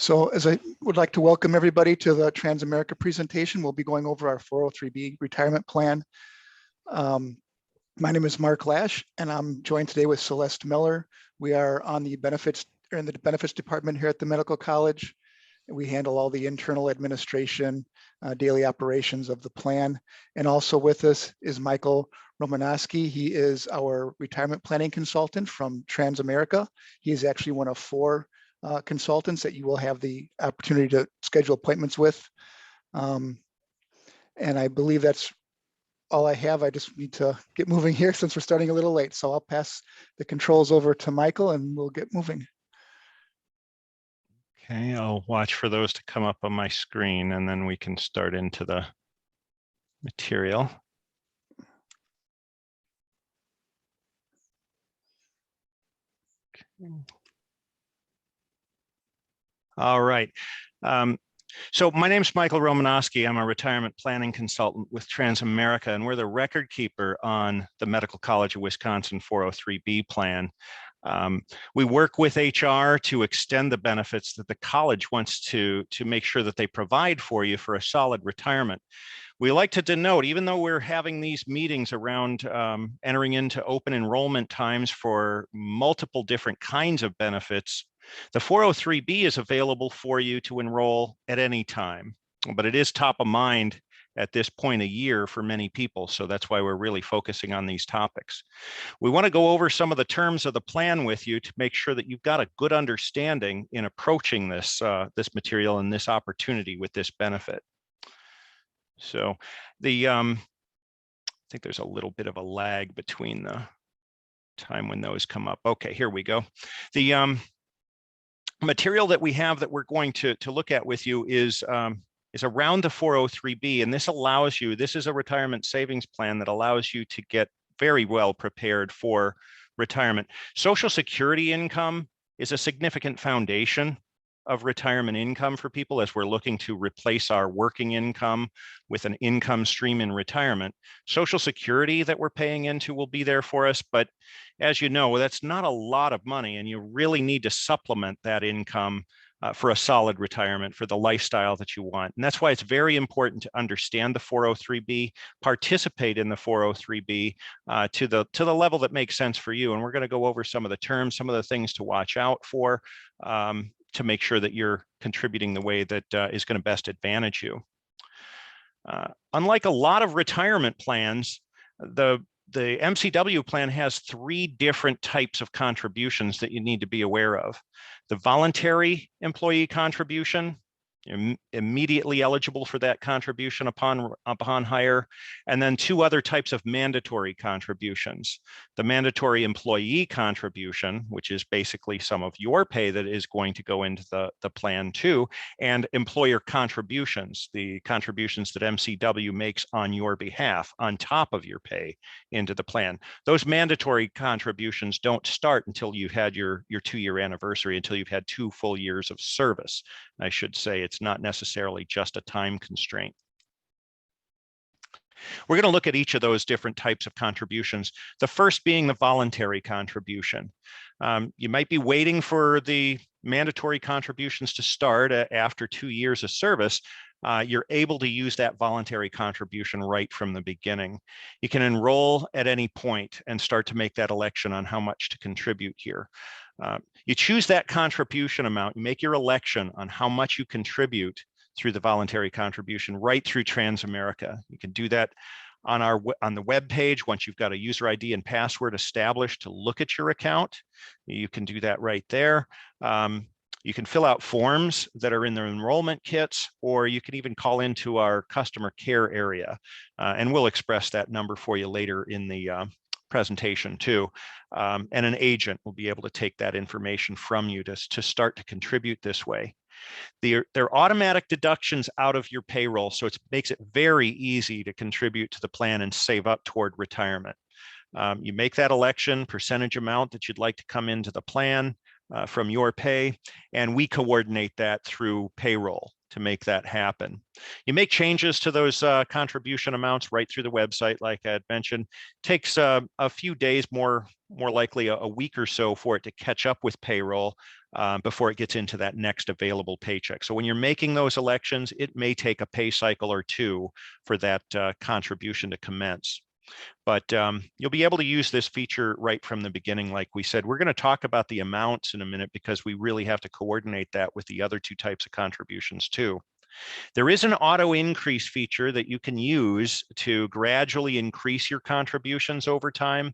So as I would like to welcome everybody to the Transamerica presentation, we'll be going over our 403B retirement plan. My name is Mark Lash, and I'm joined today with Celeste Miller. We are on the benefits department here at the Medical College. We handle all the internal administration, daily operations of the plan. And also with us is Michael Romanowski. He is our retirement planning consultant from Transamerica. He is actually one of four consultants that you will have the opportunity to schedule appointments with. And I believe that's all I have. I just need to get moving here since we're starting a little late. So I'll pass the controls over to Michael and we'll get moving. Okay, I'll watch for those to come up on my screen and then we can start into the material. Okay. All right. So my name is Michael Romanowski. I'm a retirement planning consultant with Transamerica, and we're the record keeper on the Medical College of Wisconsin 403B plan. We work with HR to extend the benefits that the college wants to make sure that they provide for you for a solid retirement. We like to denote, even though we're having these meetings around entering into open enrollment times for multiple different kinds of benefits, the 403B is available for you to enroll at any time, but it is top of mind at this point a year for many people. So that's why we're really focusing on these topics. We want to go over some of the terms of the plan with you to make sure that you've got a good understanding in approaching this, this material and this opportunity with this benefit. So I think there's a little bit of a lag between the time when those come up. Okay, here we go. The material that we have that we're going to look at with you is around the 403B, and this allows you, this is a retirement savings plan that allows you to get very well prepared for retirement. Social Security income is a significant foundation of retirement income for people as we're looking to replace our working income with an income stream in retirement. Social Security that we're paying into will be there for us, but as you know, that's not a lot of money, and you really need to supplement that income for a solid retirement, for the lifestyle that you want. And that's why it's very important to understand the 403B, participate in the 403B to the level that makes sense for you. And we're going to go over some of the terms, some of the things to watch out for to make sure that you're contributing the way that is going to best advantage you. Unlike a lot of retirement plans, the MCW plan has three different types of contributions that you need to be aware of. The voluntary employee contribution, you're immediately eligible for that contribution upon hire, and then two other types of mandatory contributions. The mandatory employee contribution, which is basically some of your pay that is going to go into the plan too, and employer contributions, the contributions that MCW makes on your behalf on top of your pay into the plan. Those mandatory contributions don't start until you've had your 2-year anniversary, until you've had 2 full years of service. I should say it's not necessarily just a time constraint. We're going to look at each of those different types of contributions. The first being the voluntary contribution. You might be waiting for the mandatory contributions to start after 2 years of service. You're able to use that voluntary contribution right from the beginning. You can enroll at any point and start to make that election on how much to contribute here. You choose that contribution amount, you make your election on how much you contribute through the voluntary contribution right through Transamerica. You can do that on the web page once you've got a user ID and password established to look at your account. You can do that right there. You can fill out forms that are in the enrollment kits, or you can even call into our customer care area, and we'll express that number for you later in the presentation too. And an agent will be able to take that information from you to start to contribute this way. They're automatic deductions out of your payroll, so it makes it very easy to contribute to the plan and save up toward retirement. You make that election, percentage amount that you'd like to come into the plan from your pay, and we coordinate that through payroll. to make that happen. You make changes to those contribution amounts right through the website, like I had mentioned. Takes a few days, more likely a week or so, for it to catch up with payroll before it gets into that next available paycheck. So when you're making those elections, it may take a pay cycle or two for that contribution to commence. But you'll be able to use this feature right from the beginning. Like we said, we're going to talk about the amounts in a minute because we really have to coordinate that with the other two types of contributions too. There is an auto increase feature that you can use to gradually increase your contributions over time.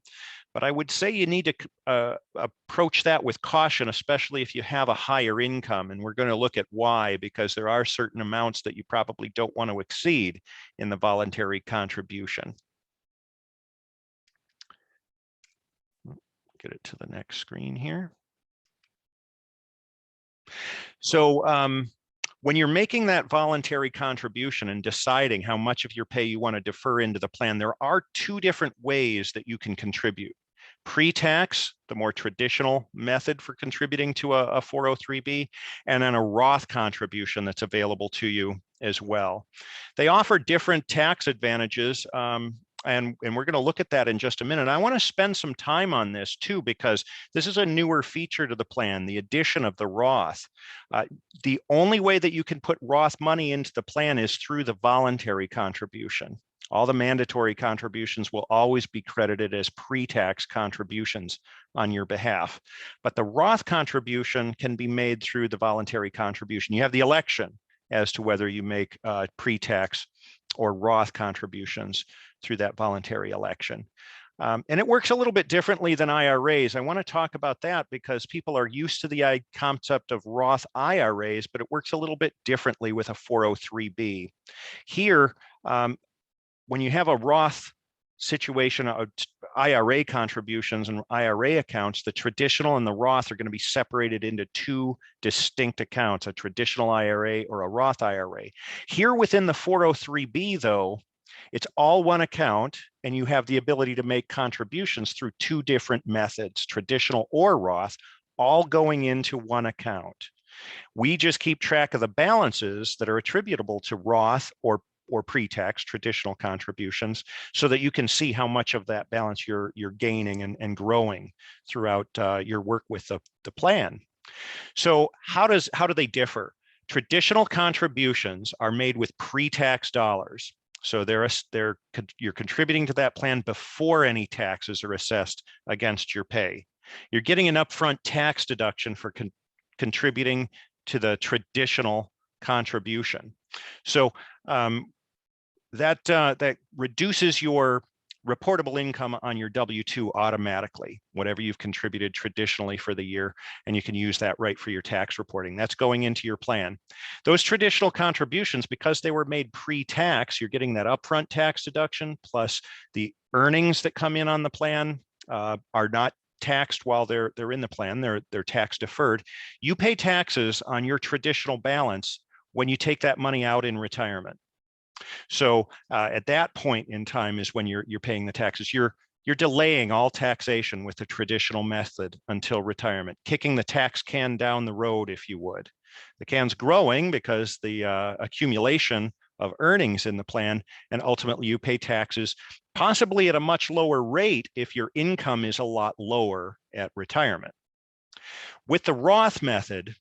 But I would say you need to approach that with caution, especially if you have a higher income. And we're going to look at why, because there are certain amounts that you probably don't want to exceed in the voluntary contribution. Get it to the next screen here. So when you're making that voluntary contribution and deciding how much of your pay you want to defer into the plan, there are two different ways that you can contribute. Pre-tax, the more traditional method for contributing to a 403B, and then a Roth contribution that's available to you as well. They offer different tax advantages, and we're going to look at that in just a minute. I want to spend some time on this too, because this is a newer feature to the plan, the addition of the Roth. The only way that you can put Roth money into the plan is through the voluntary contribution. All the mandatory contributions will always be credited as pre-tax contributions on your behalf. But the Roth contribution can be made through the voluntary contribution. You have the election as to whether you make pre-tax or Roth contributions through that voluntary election. And it works a little bit differently than IRAs. I want to talk about that because people are used to the concept of Roth IRAs, but it works a little bit differently with a 403B. Here, when you have a Roth situation, IRA contributions and IRA accounts, the traditional and the Roth are going to be separated into two distinct accounts, a traditional IRA or a Roth IRA. Here within the 403B, though, it's all one account, and you have the ability to make contributions through two different methods, traditional or Roth, all going into one account. We just keep track of the balances that are attributable to Roth or pre-tax traditional contributions, so that you can see how much of that balance you're gaining and growing throughout your work with the plan. So how do they differ? Traditional contributions are made with pre-tax dollars. So you're contributing to that plan before any taxes are assessed against your pay. You're getting an upfront tax deduction for contributing to the traditional contribution. So that reduces your reportable income on your W-2 automatically, whatever you've contributed traditionally for the year, and you can use that right for your tax reporting. That's going into your plan. Those traditional contributions, because they were made pre-tax, you're getting that upfront tax deduction, plus the earnings that come in on the plan are not taxed while they're in the plan. They're tax deferred. You pay taxes on your traditional balance when you take that money out in retirement. So at that point in time is when you're paying the taxes. You're delaying all taxation with the traditional method until retirement, kicking the tax can down the road, if you would. The can's growing because the accumulation of earnings in the plan, and ultimately you pay taxes possibly at a much lower rate if your income is a lot lower at retirement. With the Roth method,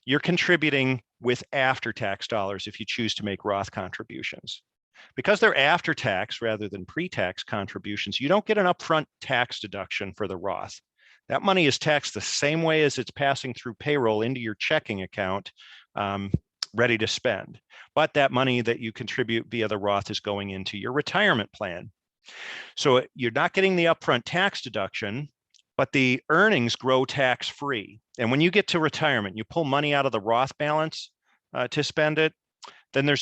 you're contributing with after-tax dollars if you choose to make Roth contributions. Because they're after-tax rather than pre-tax contributions, you don't get an upfront tax deduction for the Roth. That money is taxed the same way as it's passing through payroll into your checking account, ready to spend. But that money that you contribute via the Roth is going into your retirement plan. So you're not getting the upfront tax deduction, but the earnings grow tax-free. And when you get to retirement, you pull money out of the Roth balance to spend it, then there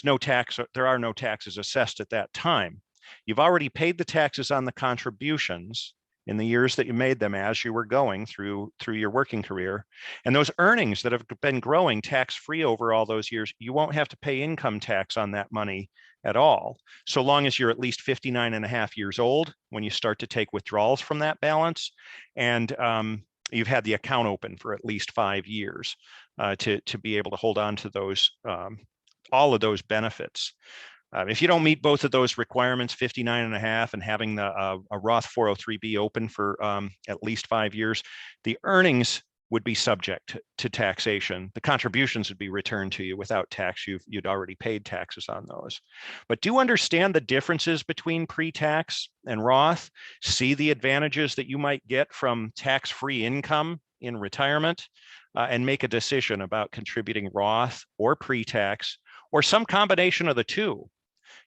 are no taxes assessed at that time. You've already paid the taxes on the contributions in the years that you made them as you were going through your working career. And those earnings that have been growing tax-free over all those years, you won't have to pay income tax on that money at all, so long as you're at least 59 and a half years old when you start to take withdrawals from that balance, and you've had the account open for at least 5 years to be able to hold on to those all of those benefits. If you don't meet both of those requirements, 59.5 and having a Roth 403B open for at least 5 years, the earnings would be subject to taxation. The contributions would be returned to you without tax. You'd already paid taxes on those. But do understand the differences between pre-tax and Roth. See the advantages that you might get from tax-free income in retirement, and make a decision about contributing Roth or pre-tax or some combination of the two.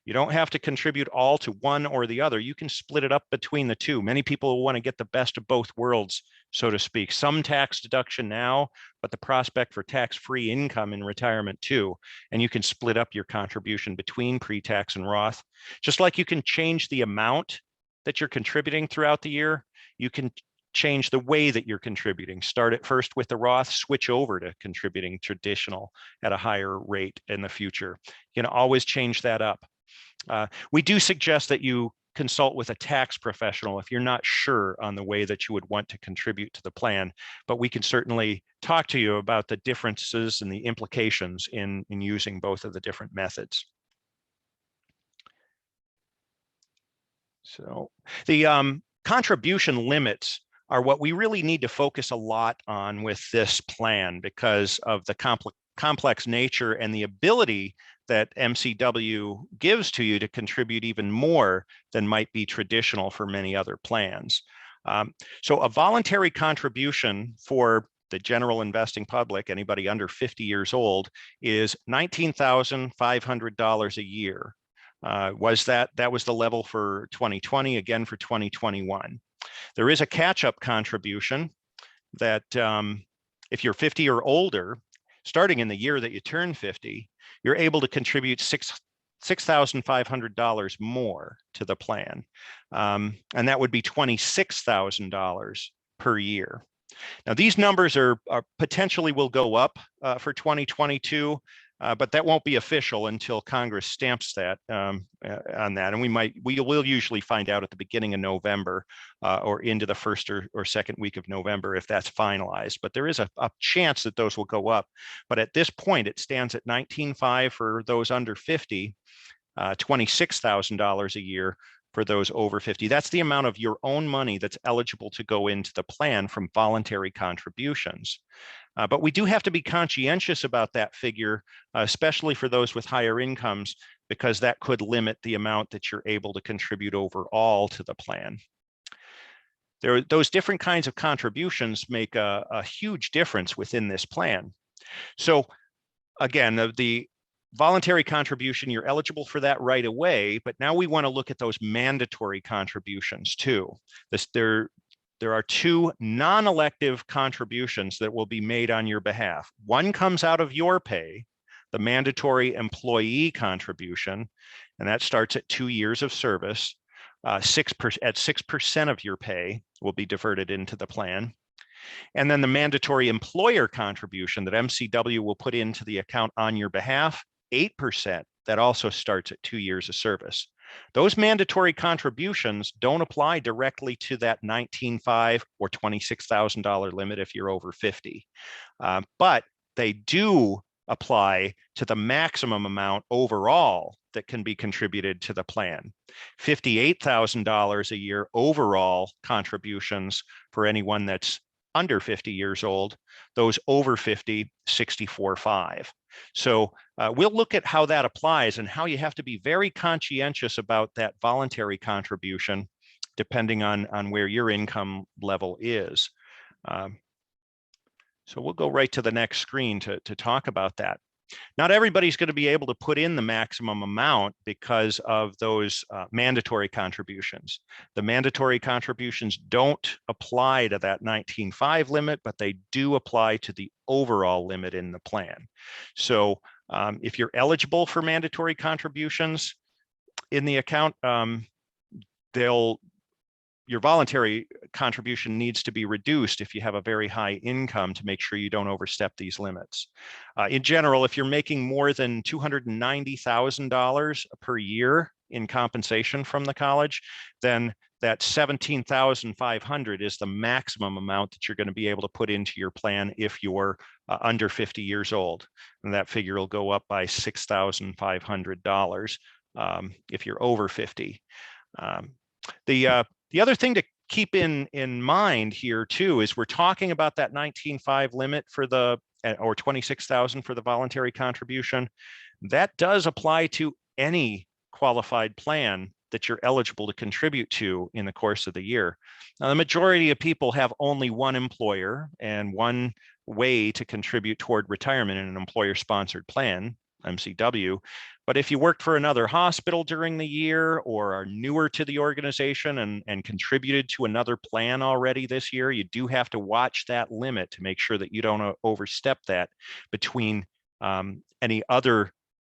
You don't have to contribute all to one or the other. You can split it up between the two. Many people want to get the best of both worlds, so to speak. Some tax deduction now, but the prospect for tax-free income in retirement too. And you can split up your contribution between pre-tax and Roth. Just like you can change the amount that you're contributing throughout the year, you can change the way that you're contributing. Start at first with the Roth, switch over to contributing traditional at a higher rate in the future. You can always change that up. We do suggest that you consult with a tax professional if you're not sure on the way that you would want to contribute to the plan, but we can certainly talk to you about the differences and the implications in using both of the different methods. So the contribution limits are what we really need to focus a lot on with this plan because of the complex nature and the ability that MCW gives to you to contribute even more than might be traditional for many other plans. So a voluntary contribution for the general investing public, anybody under 50 years old, is $19,500 a year. That was the level for 2020, again for 2021. There is a catch-up contribution that if you're 50 or older, starting in the year that you turn 50, you're able to contribute $6,500 more to the plan. And that would be $26,000 per year. Now, these numbers are potentially will go up for 2022, but that won't be official until Congress stamps that on that. And we will usually find out at the beginning of November or into the first or second week of November if that's finalized. But there is a chance that those will go up. But at this point, it stands at $19,500 for those under 50, $26,000 a year for those over 50. That's the amount of your own money that's eligible to go into the plan from voluntary contributions. But we do have to be conscientious about that figure, especially for those with higher incomes, because that could limit the amount that you're able to contribute overall to the plan. Those different kinds of contributions make a huge difference within this plan. So again, the voluntary contribution, you're eligible for that right away, but now we want to look at those mandatory contributions too. There are two non-elective contributions that will be made on your behalf. One comes out of your pay, the mandatory employee contribution, and that starts at 2 years of service. 6% of your pay will be diverted into the plan. And then the mandatory employer contribution that MCW will put into the account on your behalf, 8%, that also starts at 2 years of service. Those mandatory contributions don't apply directly to that $19,500 or $26,000 limit if you're over 50, but they do apply to the maximum amount overall that can be contributed to the plan. $58,000 a year overall contributions for anyone that's under 50 years old. Those over 50, $64,500. So we'll look at how that applies and how you have to be very conscientious about that voluntary contribution, depending on where your income level is. So we'll go right to the next screen to talk about that. Not everybody's going to be able to put in the maximum amount because of those mandatory contributions. The mandatory contributions don't apply to that $19,500 limit, but they do apply to the overall limit in the plan. So if you're eligible for mandatory contributions in the account, your voluntary contribution needs to be reduced if you have a very high income to make sure you don't overstep these limits. In general, if you're making more than $290,000 per year in compensation from the college, then that 17,500 is the maximum amount that you're going to be able to put into your plan if you're under 50 years old. And that figure will go up by $6,500 if you're over 50. The other thing to keep in mind here too is we're talking about that 19.5 limit for the or 26,000 for the voluntary contribution. That does apply to any qualified plan that you're eligible to contribute to in the course of the year. Now, the majority of people have only one employer and one way to contribute toward retirement in an employer-sponsored plan, MCW. But if you worked for another hospital during the year or are newer to the organization and contributed to another plan already this year, you do have to watch that limit to make sure that you don't overstep that between any other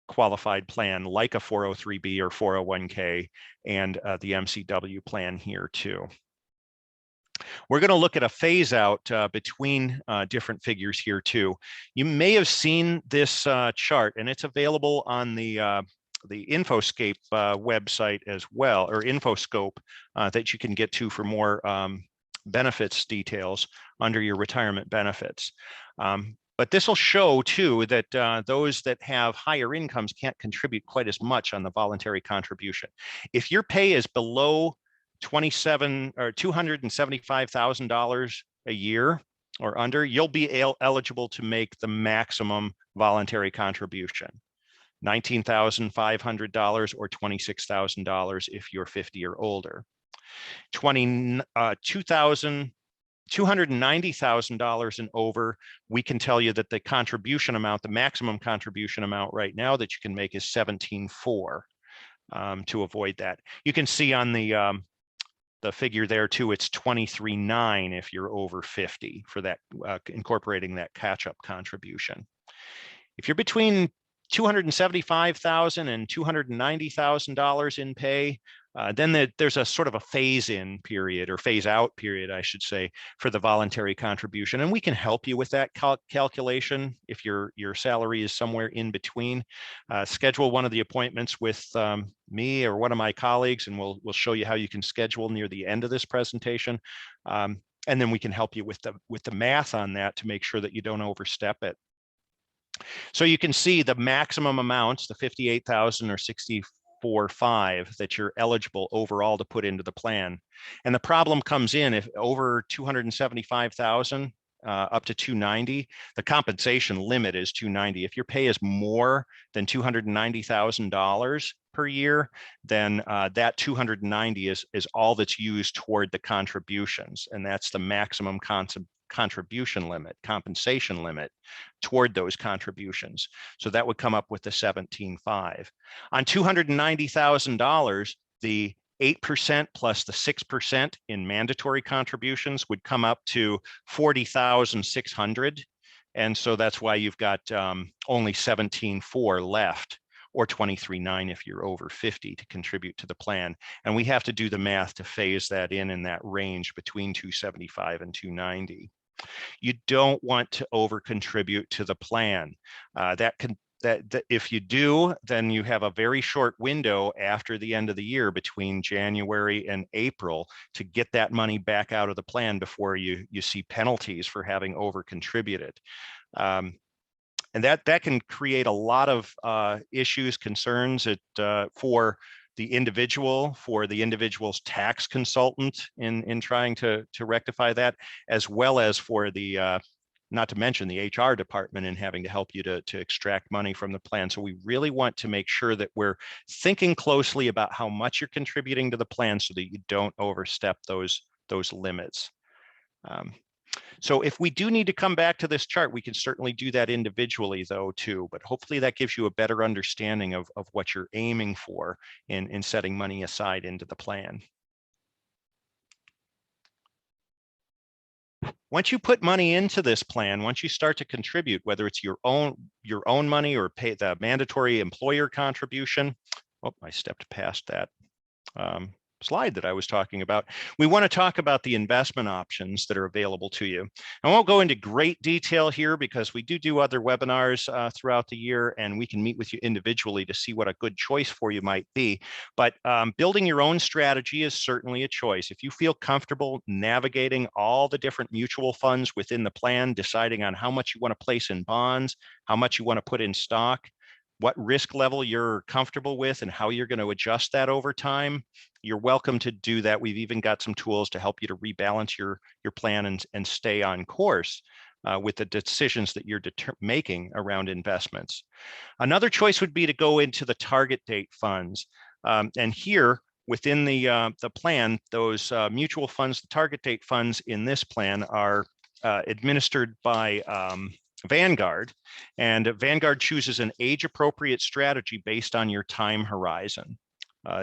qualified plan like a 403B or 401k and the MCW plan here too. We're going to look at a phase out between different figures here too. You may have seen this chart, and it's available on the Infoscape website as well, or Infoscope, that you can get to for more benefits details under your retirement benefits. But this will show too that those that have higher incomes can't contribute quite as much on the voluntary contribution. If your pay is below $275,000 a year or under, you'll be eligible to make the maximum voluntary contribution, $19,500 or $26,000 if you're 50 or older. $290,000 and over, we can tell you that the contribution amount, the maximum contribution amount right now that you can make is $17,400 to avoid that. You can see on the figure there too, it's $23,900 if you're over 50 for that, incorporating that catch-up contribution. If you're between $275,000 and $290,000 in pay, then there's a sort of a phase-in period, or phase-out period, I should say, for the voluntary contribution. And we can help you with that calculation if your salary is somewhere in between. Schedule one of the appointments with me or one of my colleagues, and we'll show you how you can schedule near the end of this presentation. And then we can help you with the math on that to make sure that you don't overstep it. So you can see the maximum amounts, the 58,000 or 64,500 that you're eligible overall to put into the plan. And the problem comes in if over 275,000 up to 290, the compensation limit is 290. If your pay is more than $290,000 per year, then that 290 is all that's used toward the contributions, and that's the maximum contribution limit, compensation limit toward those contributions. So that would come up with the 17,500. On $290,000, the 8% plus the 6% in mandatory contributions would come up to 40,600. And so that's why you've got only 17,400 left, or 23,900 if you're over 50 to contribute to the plan. And we have to do the math to phase that in that range between 275 and 290. You don't want to over contribute to the plan. That if you do, then you have a very short window after the end of the year between January and April to get that money back out of the plan before you see penalties for having over contributed. And that can create a lot of issues, concerns for the individual's tax consultant in trying to rectify that, as well as for the not to mention the HR department in having to help you to extract money from the plan. So we really want to make sure that we're thinking closely about how much you're contributing to the plan so that you don't overstep those limits. So if we do need to come back to this chart, we can certainly do that individually though too, but hopefully that gives you a better understanding of what you're aiming for in setting money aside into the plan. Once you put money into this plan, once you start to contribute, whether it's your own money or pay the mandatory employer contribution. Oh, I stepped past that. slide that I was talking about, we want to talk about the investment options that are available to you. I won't go into great detail here because we do other webinars throughout the year, and we can meet with you individually to see what a good choice for you might be. But building your own strategy is certainly a choice. If you feel comfortable navigating all the different mutual funds within the plan, deciding on how much you want to place in bonds, how much you want to put in stock, what risk level you're comfortable with, and how you're going to adjust that over time, you're welcome to do that. We've even got some tools to help you to rebalance your plan and stay on course with the decisions that you're making around investments. Another choice would be to go into the target date funds. And here within the plan, those mutual funds, the target date funds in this plan are administered by Vanguard, and Vanguard chooses an age-appropriate strategy based on your time horizon.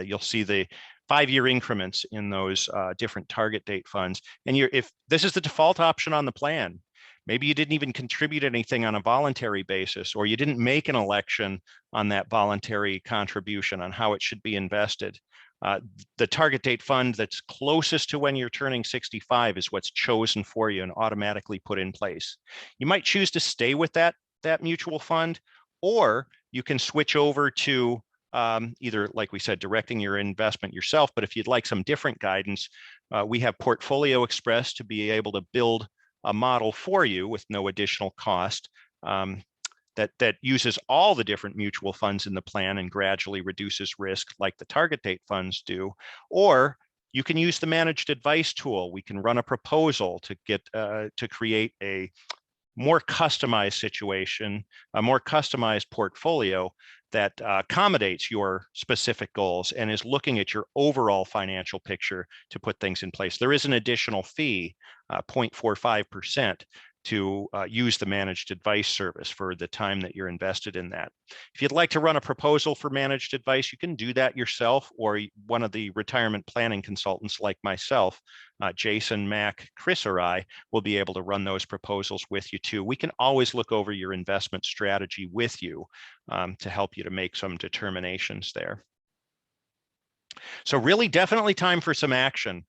You'll see the 5-year increments in those different target date funds. And if this is the default option on the plan, maybe you didn't even contribute anything on a voluntary basis, or you didn't make an election on that voluntary contribution on how it should be invested. The target date fund that's closest to when you're turning 65 is what's chosen for you and automatically put in place. You might choose to stay with that mutual fund, or you can switch over to either, like we said, directing your investment yourself. But if you'd like some different guidance, we have Portfolio Express to be able to build a model for you with no additional cost. That uses all the different mutual funds in the plan and gradually reduces risk like the target date funds do. Or you can use the managed advice tool. We can run a proposal to get to create a more customized situation, a more customized portfolio that accommodates your specific goals and is looking at your overall financial picture to put things in place. There is an additional fee, 0.45%, to use the managed advice service for the time that you're invested in that. If you'd like to run a proposal for managed advice, you can do that yourself, or one of the retirement planning consultants like myself, Jason, Mac, Chris, or I will be able to run those proposals with you too. We can always look over your investment strategy with you to help you to make some determinations there. So really definitely time for some action.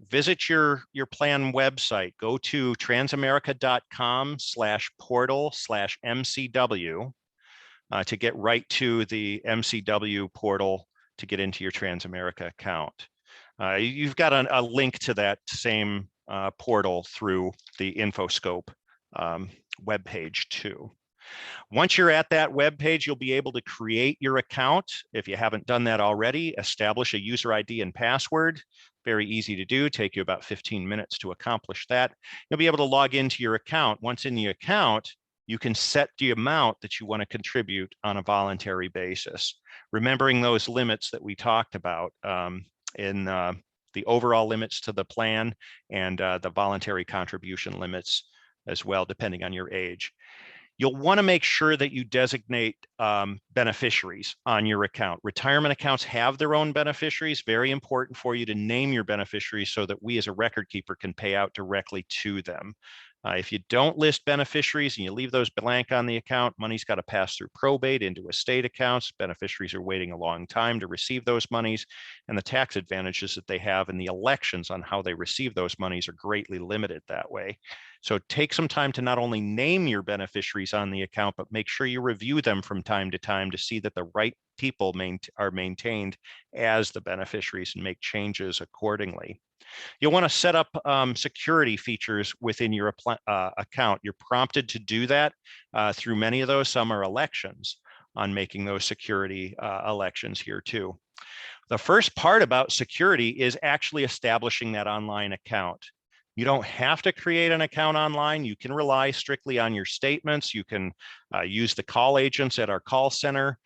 Visit your plan website. Go to transamerica.com/portal/MCW to get right to the MCW portal to get into your Transamerica account. You've got a link to that same portal through the InfoScope webpage too. Once you're at that web page, you'll be able to create your account. If you haven't done that already, establish a user ID and password. Very easy to do, take you about 15 minutes to accomplish that. You'll be able to log into your account. Once in the account, you can set the amount that you want to contribute on a voluntary basis. Remembering those limits that we talked about in the overall limits to the plan and the voluntary contribution limits as well, depending on your age. You'll want to make sure that you designate beneficiaries on your account. Retirement accounts have their own beneficiaries. Very important for you to name your beneficiaries so that we as a record keeper can pay out directly to them. If you don't list beneficiaries and you leave those blank on the account, money's got to pass through probate into estate accounts. Beneficiaries are waiting a long time to receive those monies, and the tax advantages that they have and the elections on how they receive those monies are greatly limited that way. So take some time to not only name your beneficiaries on the account, but make sure you review them from time to time to see that the right people are maintained as the beneficiaries and make changes accordingly. You'll want to set up security features within your account. You're prompted to do that through many of those. Some are elections on making those security elections here too. The first part about security is actually establishing that online account. You don't have to create an account online. You can rely strictly on your statements. You can use the call agents at our call center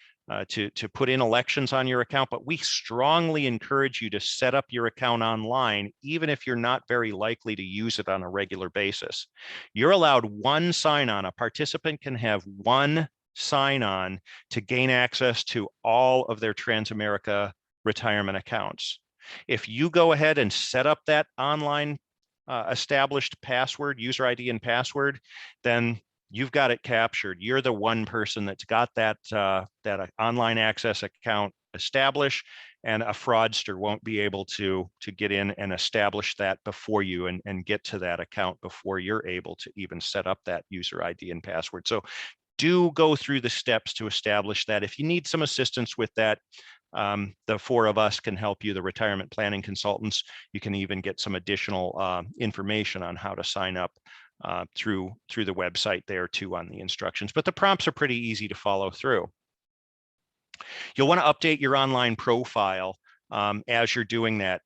to put in elections on your account, but we strongly encourage you to set up your account online, even if you're not very likely to use it on a regular basis. You're allowed one sign-on. A participant can have one sign-on to gain access to all of their Transamerica retirement accounts. If you go ahead and set up that online established password, user ID and password, then you've got it captured. You're the one person that's got that online access account establish, and a fraudster won't be able to get in and establish that before you and get to that account before you're able to even set up that user ID and password. So do go through the steps to establish that. If you need some assistance with that, the four of us can help you, the retirement planning consultants. You can even get some additional information on how to sign up through the website there too on the instructions. But the prompts are pretty easy to follow through. You'll want to update your online profile as you're doing that.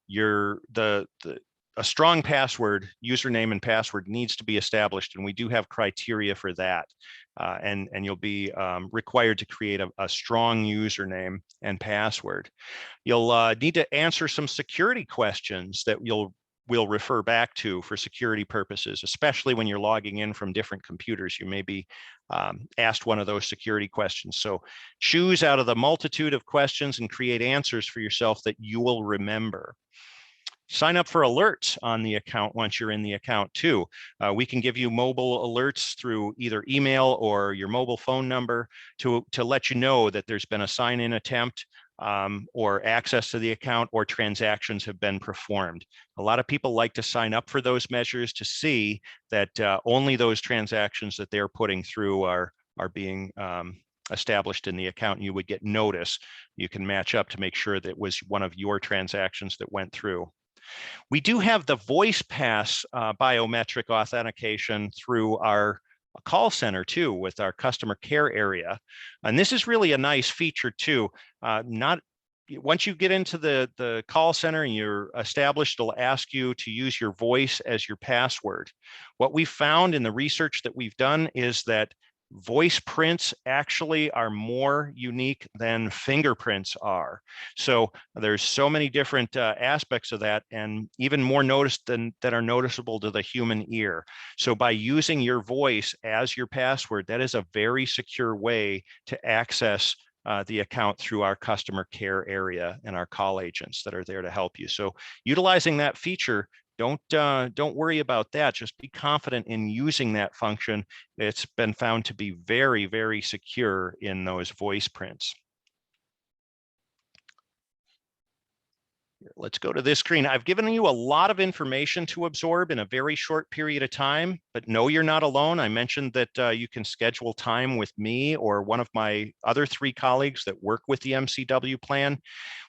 A strong password, username and password needs to be established, and we do have criteria for that. And you'll be required to create a strong username and password. You'll need to answer some security questions that we'll refer back to for security purposes, especially when you're logging in from different computers. You may be asked one of those security questions. So choose out of the multitude of questions and create answers for yourself that you will remember. Sign up for alerts on the account once you're in the account too. We can give you mobile alerts through either email or your mobile phone number to let you know that there's been a sign-in attempt or access to the account or transactions have been performed. A lot of people like to sign up for those measures to see that only those transactions that they're putting through are being established in the account, and you would get notice. You can match up to make sure that it was one of your transactions that went through. We do have the voice pass biometric authentication through our call center too, with our customer care area. And this is really a nice feature too. Once you get into the call center and you're established, it'll ask you to use your voice as your password. What we found in the research that we've done is that voice prints actually are more unique than fingerprints are. So there's so many different aspects of that, and even more noticed that are noticeable to the human ear. So by using your voice as your password, that is a very secure way to access the account through our customer care area and our call agents that are there to help you. So utilizing that feature, don't worry about that. Just be confident in using that function. It's been found to be very, very secure in those voice prints. Let's go to this screen. I've given you a lot of information to absorb in a very short period of time, but no, you're not alone. I mentioned that you can schedule time with me or one of my other 3 colleagues that work with the MCW plan.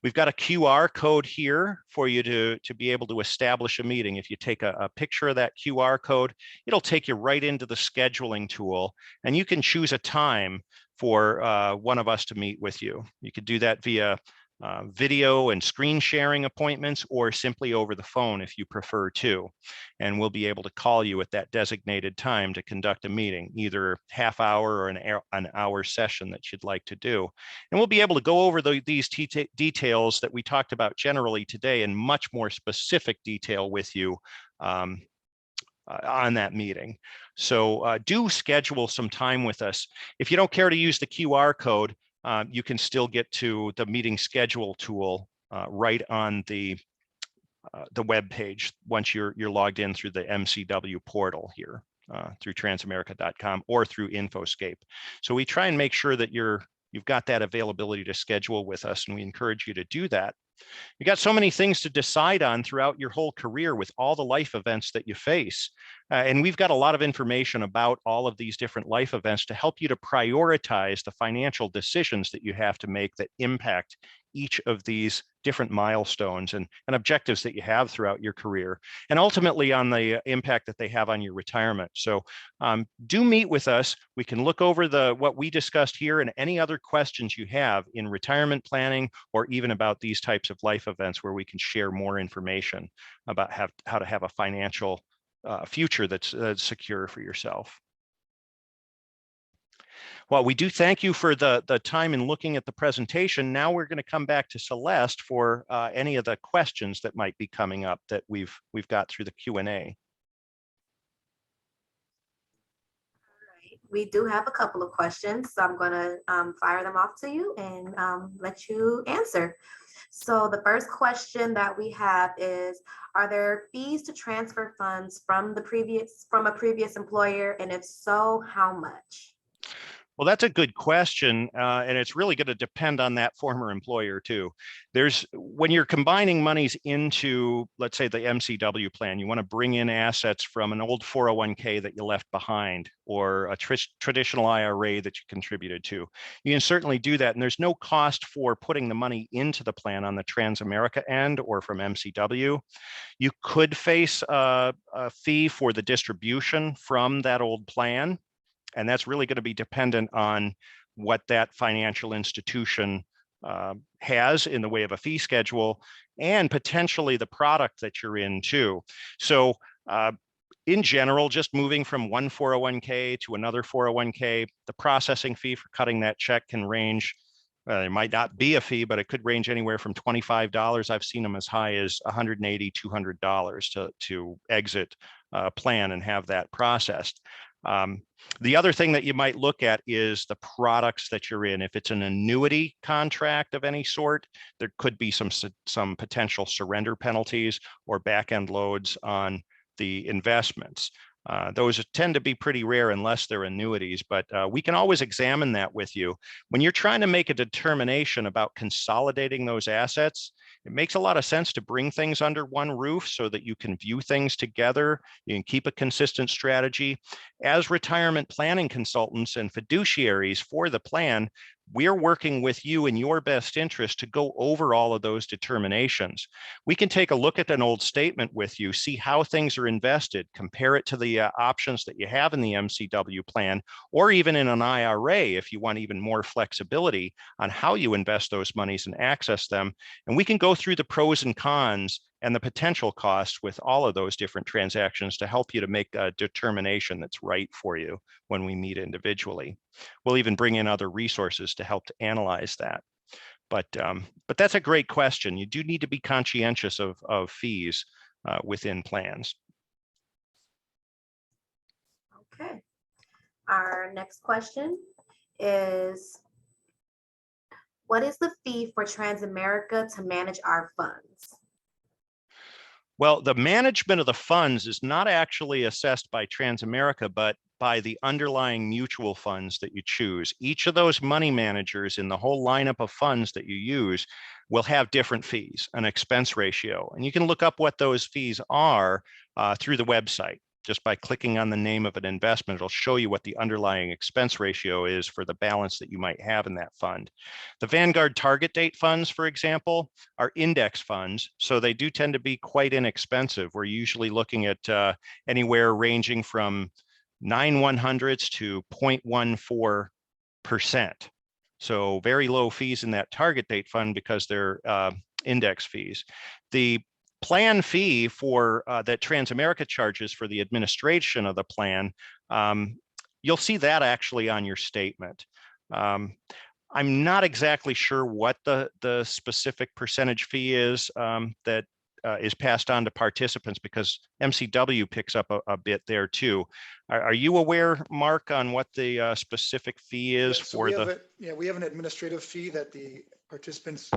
We've got a QR code here for you to be able to establish a meeting. If you take a picture of that QR code, it'll take you right into the scheduling tool, and you can choose a time for one of us to meet with you. You could do that via video and screen sharing appointments, or simply over the phone if you prefer to. And we'll be able to call you at that designated time to conduct a meeting, either half hour or an hour session that you'd like to do. And we'll be able to go over these details that we talked about generally today in much more specific detail with you on that meeting. So do schedule some time with us. If you don't care to use the QR code, you can still get to the meeting schedule tool right on the web page once you're logged in through the MCW portal here through transamerica.com or through Infoscape. So we try and make sure that you've got that availability to schedule with us, and we encourage you to do that. You got so many things to decide on throughout your whole career with all the life events that you face. And we've got a lot of information about all of these different life events to help you to prioritize the financial decisions that you have to make that impact each of these different milestones and objectives that you have throughout your career, and ultimately on the impact that they have on your retirement. So do meet with us. We can look over what we discussed here and any other questions you have in retirement planning, or even about these types of life events, where we can share more information about how to have a financial future that's secure for yourself. Well, we do thank you for the time in looking at the presentation. Now we're going to come back to Celeste for any of the questions that might be coming up that we've got through the Q&A. We do have a couple of questions, so I'm going to fire them off to you and let you answer. So the first question that we have is, are there fees to transfer funds from a previous employer? And if so, how much? Well, that's a good question, and it's really going to depend on that former employer too. When you're combining monies into, let's say, the MCW plan, you want to bring in assets from an old 401k that you left behind, or a traditional IRA that you contributed to. You can certainly do that, and there's no cost for putting the money into the plan on the Transamerica end or from MCW. You could face a fee for the distribution from that old plan, and that's really going to be dependent on what that financial institution has in the way of a fee schedule, and potentially the product that you're in too. So in general, just moving from one 401k to another 401k, the processing fee for cutting that check can range. There might not be a fee, but it could range anywhere from $25. I've seen them as high as $180, $200 to exit a plan and have that processed. The other thing that you might look at is the products that you're in. If it's an annuity contract of any sort, there could be some potential surrender penalties or back-end loads on the investments. Those tend to be pretty rare unless they're annuities, but we can always examine that with you. When you're trying to make a determination about consolidating those assets, it makes a lot of sense to bring things under one roof so that you can view things together. You can keep a consistent strategy. As retirement planning consultants and fiduciaries for the plan, we're working with you in your best interest to go over all of those determinations. We can take a look at an old statement with you, see how things are invested, compare it to the options that you have in the MCW plan, or even in an IRA if you want even more flexibility on how you invest those monies and access them. And we can go through the pros and cons and the potential costs with all of those different transactions to help you to make a determination that's right for you when we meet individually. We'll even bring in other resources to help to analyze that. But that's a great question. You do need to be conscientious of fees within plans. Okay. Our next question is, what is the fee for Transamerica to manage our funds? Well, the management of the funds is not actually assessed by Transamerica, but by the underlying mutual funds that you choose. Each of those money managers in the whole lineup of funds that you use will have different fees, an expense ratio. And you can look up what those fees are through the website. Just by clicking on the name of an investment, it'll show you what the underlying expense ratio is for the balance that you might have in that fund. The Vanguard target date funds, for example, are index funds, so they do tend to be quite inexpensive. We're usually looking at anywhere ranging from 9/100ths to 0.14%. So very low fees in that target date fund because they're index fees. The plan fee for that Transamerica charges for the administration of the plan, you'll see that actually on your statement. I'm not exactly sure what the specific percentage fee is that is passed on to participants, because MCW picks up a bit there too. Are you aware, Mark, on what the specific fee is for the? We have an administrative fee that the participants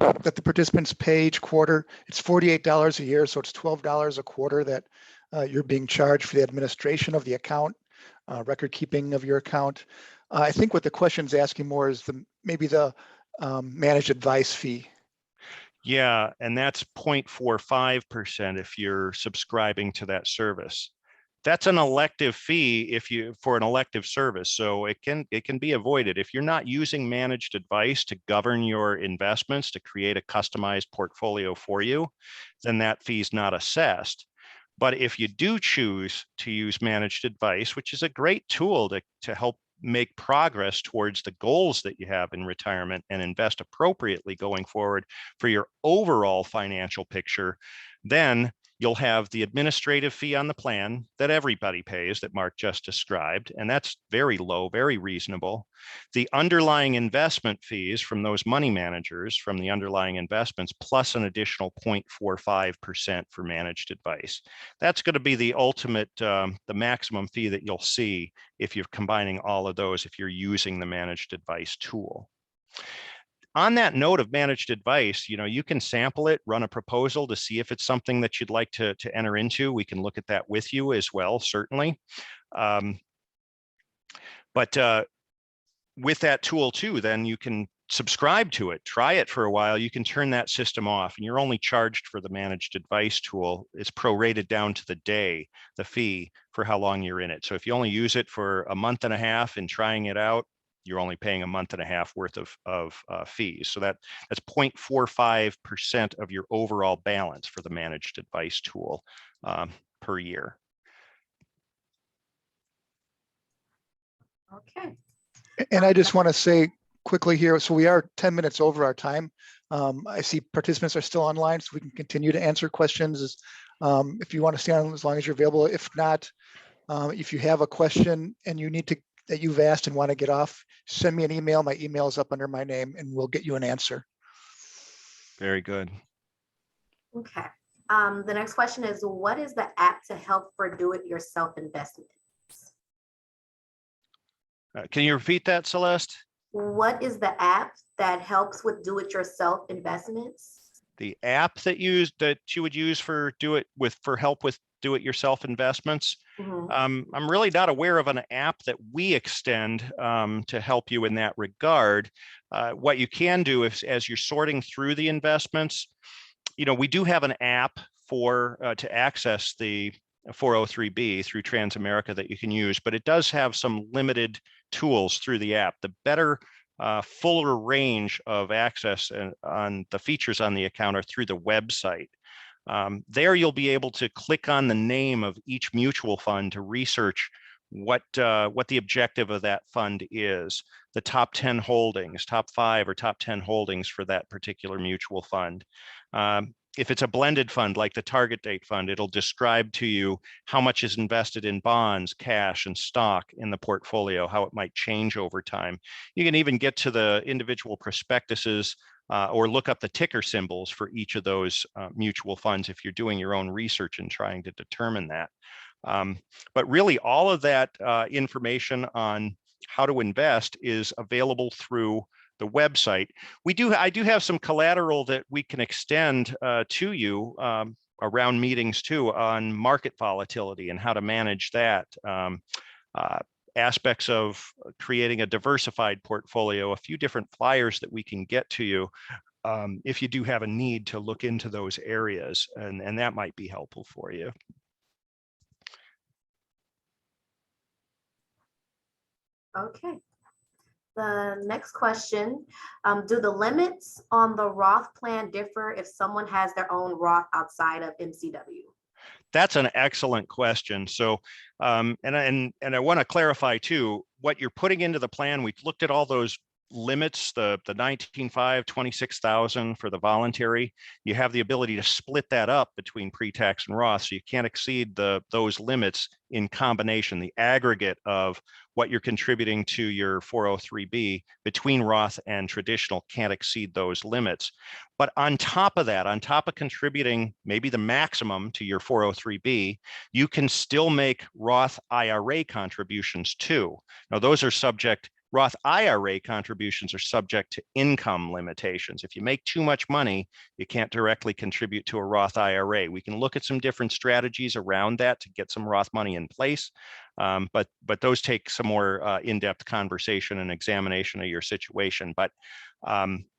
pay each quarter. It's $48 a year, so it's $12 a quarter that you're being charged for the administration of the account, record keeping of your account. I think what the question's asking more is maybe the managed advice fee. Yeah, and that's 0.45% if you're subscribing to that service. That's an elective fee for an elective service, so it can be avoided. If you're not using managed advice to govern your investments, to create a customized portfolio for you, then that fee is not assessed. But if you do choose to use managed advice, which is a great tool to help make progress towards the goals that you have in retirement and invest appropriately going forward for your overall financial picture, then you'll have the administrative fee on the plan that everybody pays that Mark just described, and that's very low, very reasonable. The underlying investment fees from those money managers from the underlying investments, plus an additional 0.45% for managed advice. That's going to be the ultimate, the maximum fee that you'll see if you're combining all of those, if you're using the managed advice tool. On that note of managed advice, you can sample it, run a proposal to see if it's something that you'd like to enter into. We can look at that with you as well, certainly. But with that tool too, then you can subscribe to it, try it for a while. You can turn that system off, and you're only charged for the managed advice tool. It's prorated down to the day, the fee for how long you're in it. So if you only use it for a month and a half and trying it out, you're only paying a month and a half worth of fees. So that's 0.45% of your overall balance for the managed advice tool per year. Okay. And I just want to say quickly here, so we are 10 minutes over our time. I see participants are still online, so we can continue to answer questions if you want to stay on as long as you're available. If not, if you have a question and you need to, that you've asked and want to get off, send me an email. My email is up under my name and we'll get you an answer. Very good. Okay. The next question is, what is the app to help for do-it-yourself investments? Can you repeat that, Celeste? What is the app that helps with do-it-yourself investments? The app that you would use for help with do-it-yourself investments. Mhm. I'm really not aware of an app that we extend to help you in that regard. What you can do as you're sorting through the investments, we do have an app for to access the 403B through Transamerica that you can use, but it does have some limited tools through the app. The better, fuller range of access on the features on the account are through the website. There you'll be able to click on the name of each mutual fund to research what the objective of that fund is, the top 10 holdings, top 5 or top 10 holdings for that particular mutual fund. If it's a blended fund like the target date fund, it'll describe to you how much is invested in bonds, cash, and stock in the portfolio, how it might change over time. You can even get to the individual prospectuses or look up the ticker symbols for each of those mutual funds if you're doing your own research and trying to determine that. But really, all of that information on how to invest is available through the website. I do have some collateral that we can extend to you around meetings too on market volatility and how to manage that. Aspects of creating a diversified portfolio, a few different flyers that we can get to you if you do have a need to look into those areas, and that might be helpful for you. Okay. The next question, do the limits on the Roth plan differ if someone has their own Roth outside of MCW? That's an excellent question. So, and I want to clarify too, what you're putting into the plan. We've looked at all those limits, the 19.5, 26,000 for the voluntary. You have the ability to split that up between pre-tax and Roth, so you can't exceed those limits in combination. The aggregate of what you're contributing to your 403B between Roth and traditional can't exceed those limits. But on top of that, on top of contributing maybe the maximum to your 403B, you can still make Roth IRA contributions too. Now, those are subject, Roth IRA contributions are subject to income limitations. If you make too much money, you can't directly contribute to a Roth IRA. We can look at some different strategies around that to get some Roth money in place, but those take some more in-depth conversation and examination of your situation. But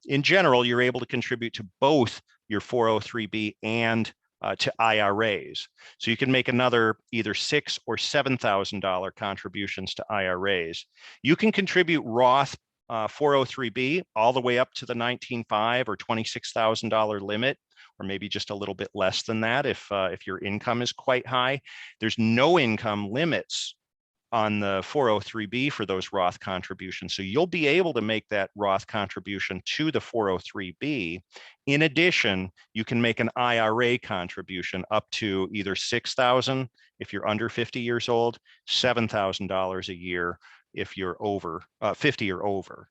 in general, you're able to contribute to both your 403B and to IRAs. So you can make another either $6,000 or $7,000 contributions to IRAs. You can contribute Roth 403B all the way up to the 19.5 or $26,000 limit, or maybe just a little bit less than that if your income is quite high. There's no income limits on the 403B for those Roth contributions. So you'll be able to make that Roth contribution to the 403B. In addition, you can make an IRA contribution up to either $6,000 if you're under 50 years old, $7,000 a year if you're over 50 or over.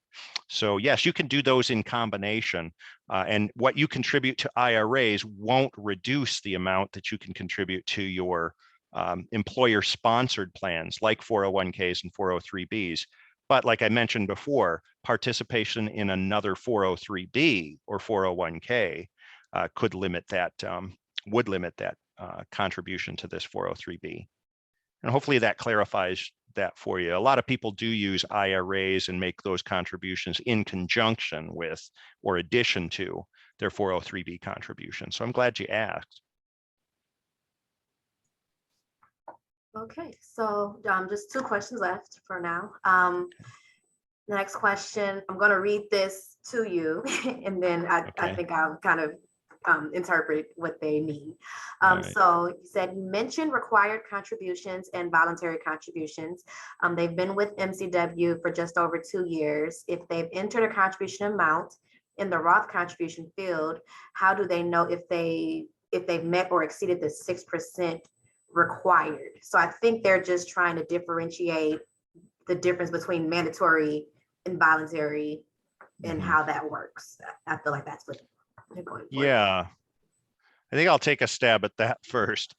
So yes, you can do those in combination. And what you contribute to IRAs won't reduce the amount that you can contribute to your employer-sponsored plans like 401ks and 403bs. But like I mentioned before, participation in another 403b or 401k could limit that, would limit that contribution to this 403b. And hopefully that clarifies that for you. A lot of people do use IRAs and make those contributions in conjunction with or addition to their 403B contribution. So I'm glad you asked. Okay, so just 2 questions left for now. The next question, I'm going to read this to you, and then I think I'll kind of interpret what they mean. Right. So you said, you mentioned required contributions and voluntary contributions. They've been with MCW for just over 2 years. If they've entered a contribution amount in the Roth contribution field, how do they know if they've met or exceeded the 6% required? So I think they're just trying to differentiate the difference between mandatory and voluntary and how that works. I feel like that's what they're going for. Yeah, I think I'll take a stab at that first.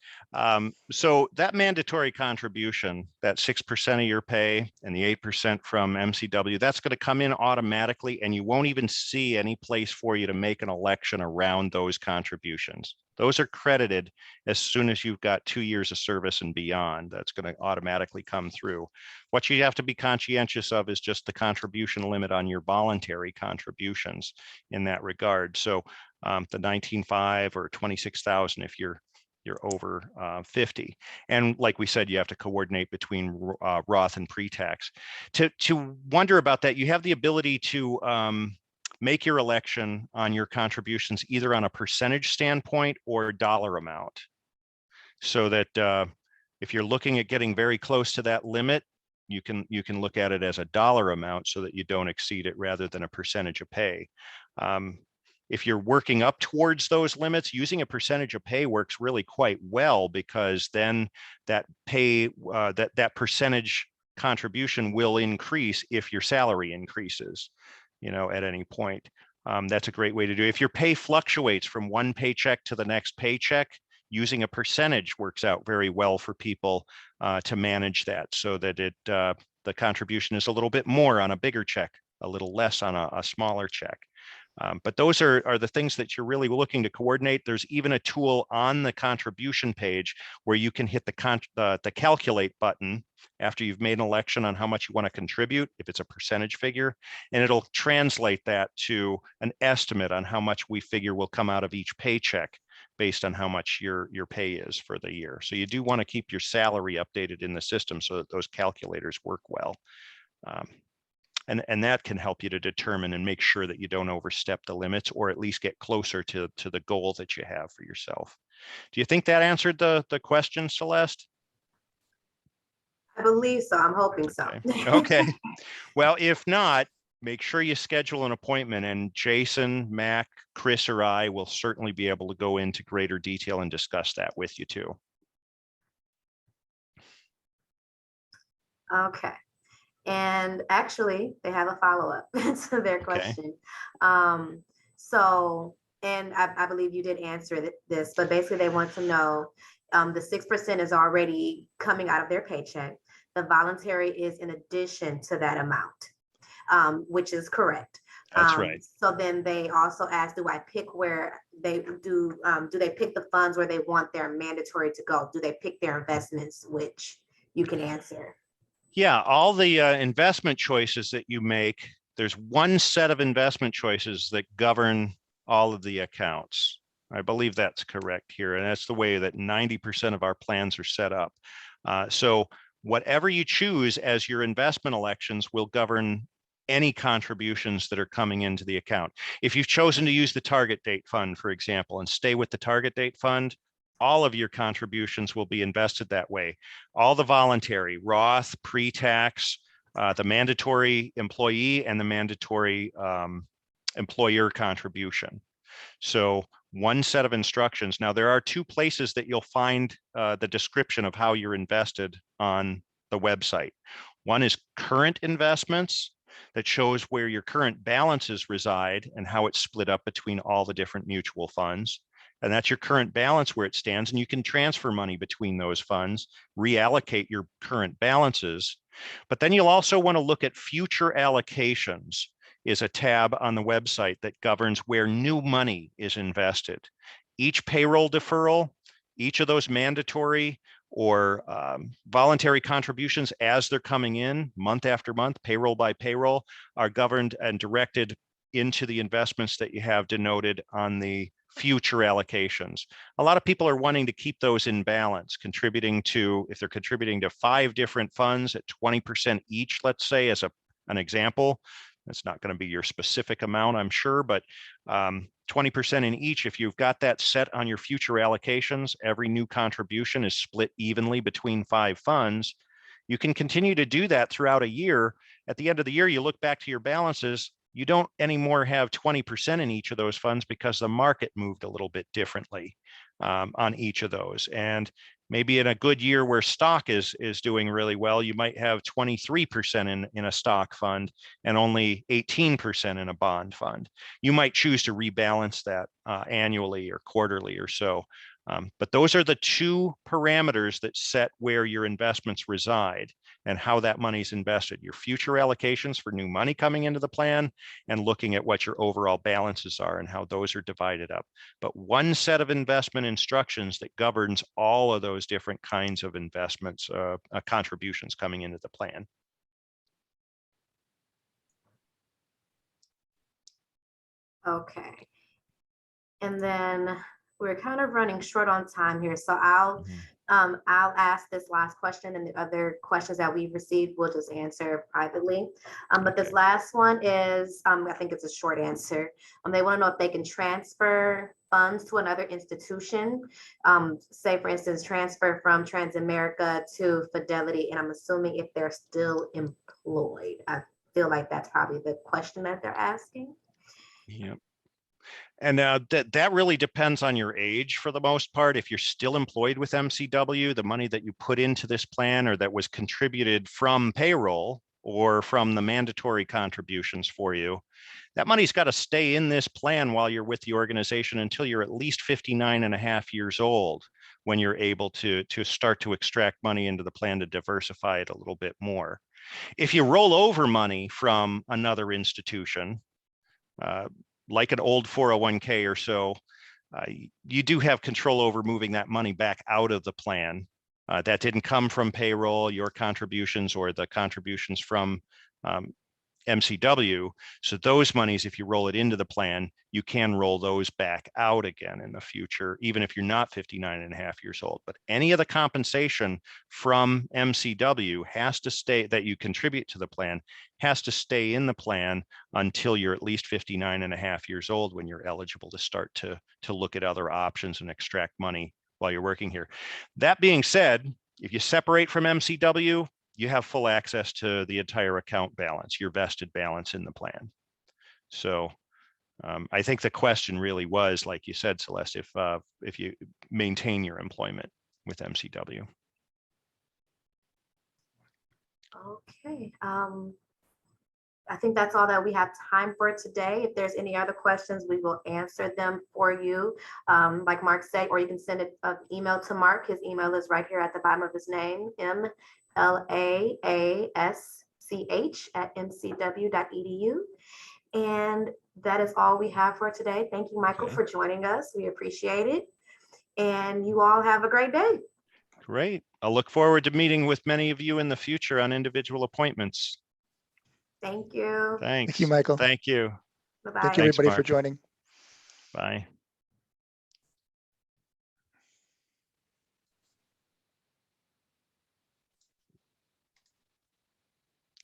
So that mandatory contribution, that 6% of your pay and the 8% from MCW, that's going to come in automatically, and you won't even see any place for you to make an election around those contributions. Those are credited as soon as you've got 2 years of service and beyond. That's going to automatically come through. What you have to be conscientious of is just the contribution limit on your voluntary contributions in that regard. So the 19.5 or 26,000 if you're over 50. And like we said, you have to coordinate between Roth and pre-tax. To wonder about that, you have the ability to make your election on your contributions either on a percentage standpoint or dollar amount. So that if you're looking at getting very close to that limit, you can look at it as a dollar amount so that you don't exceed it rather than a percentage of pay. If you're working up towards those limits, using a percentage of pay works really quite well, because then that pay, that percentage contribution will increase if your salary increases, at any point. That's a great way to do it. If your pay fluctuates from one paycheck to the next paycheck, using a percentage works out very well for people to manage that, so that the contribution is a little bit more on a bigger check, a little less on a smaller check. But those are the things that you're really looking to coordinate. There's even a tool on the contribution page where you can hit the calculate button after you've made an election on how much you want to contribute, if it's a percentage figure, and it'll translate that to an estimate on how much we figure will come out of each paycheck based on how much your pay is for the year. So you do want to keep your salary updated in the system so that those calculators work well. And that can help you to determine and make sure that you don't overstep the limits, or at least get closer to the goal that you have for yourself. Do you think that answered the question, Celeste? I believe so. I'm hoping so. Okay. Well, if not, make sure you schedule an appointment, and Jason, Mac, Chris, or I will certainly be able to go into greater detail and discuss that with you too. Okay. And actually, they have a follow-up to their question. So, and I believe you did answer this, but basically they want to know the 6% is already coming out of their paycheck. The voluntary is in addition to that amount, which is correct. That's right. So then they also ask, do I pick where they do they pick the funds where they want their mandatory to go? Do they pick their investments, which you can answer? Yeah, all the investment choices that you make, there's one set of investment choices that govern all of the accounts. I believe that's correct here, and that's the way that 90% of our plans are set up. So whatever you choose as your investment elections will govern any contributions that are coming into the account. If you've chosen to use the target date fund, for example, and stay with the target date fund, all of your contributions will be invested that way. All the voluntary, Roth, pre-tax, the mandatory employee, and the mandatory employer contribution. So one set of instructions. Now, there are 2 places that you'll find the description of how you're invested on the website. One is current investments, that shows where your current balances reside and how it's split up between all the different mutual funds. And that's your current balance where it stands, and you can transfer money between those funds, reallocate your current balances. But then you'll also want to look at future allocations, is a tab on the website that governs where new money is invested. Each payroll deferral, each of those mandatory or voluntary contributions as they're coming in month after month, payroll by payroll, are governed and directed into the investments that you have denoted on the future allocations. A lot of people are wanting to keep those in balance, contributing to, if they're contributing to 5 different funds at 20% each, let's say, as an example. That's not going to be your specific amount, I'm sure, but 20% in each. If you've got that set on your future allocations, every new contribution is split evenly between 5 funds. You can continue to do that throughout a year. At the end of the year, you look back to your balances, you don't anymore have 20% in each of those funds because the market moved a little bit differently on each of those. And maybe in a good year where stock is doing really well, you might have 23% in a stock fund and only 18% in a bond fund. You might choose to rebalance that annually or quarterly or so. But those are the 2 parameters that set where your investments reside and how that money's invested. Your future allocations for new money coming into the plan, and looking at what your overall balances are and how those are divided up. But one set of investment instructions that governs all of those different kinds of investments, contributions coming into the plan. Okay. And then we're kind of running short on time here, so I'll ask this last question, and the other questions that we've received we'll just answer privately. But this last one is, I think it's a short answer. They want to know if they can transfer funds to another institution. Say, for instance, transfer from Transamerica to Fidelity, and I'm assuming if they're still employed. I feel like that's probably the question that they're asking. Yep. And that really depends on your age for the most part. If you're still employed with MCW, the money that you put into this plan or that was contributed from payroll or from the mandatory contributions for you, that money's got to stay in this plan while you're with the organization until you're at least 59.5 years old, when you're able to start to extract money into the plan to diversify it a little bit more. If you roll over money from another institution, like an old 401k or so, you do have control over moving that money back out of the plan. That didn't come from payroll, your contributions, or the contributions from MCW. So those monies, if you roll it into the plan, you can roll those back out again in the future, even if you're not 59.5 years old. But any of the compensation from MCW has to stay, that you contribute to the plan, has to stay in the plan until you're at least 59.5 years old, when you're eligible to start to look at other options and extract money while you're working here. That being said, if you separate from MCW, you have full access to the entire account balance, your vested balance in the plan. So I think the question really was, like you said, Celeste, if you maintain your employment with MCW. Okay. I think that's all that we have time for today. If there's any other questions, we will answer them for you. Like Mark said, or you can send an email to Mark. His email is right here at the bottom of his name, MLAASCH@mcw.edu. And that is all we have for today. Thank you, Michael, for joining us. We appreciate it. And you all have a great day. Great. I'll look forward to meeting with many of you in the future on individual appointments. Thank you. Thanks. Thank you, Michael. Thank you. Bye-bye. Thank you, Thanks, everybody, for Mark. joining. Bye.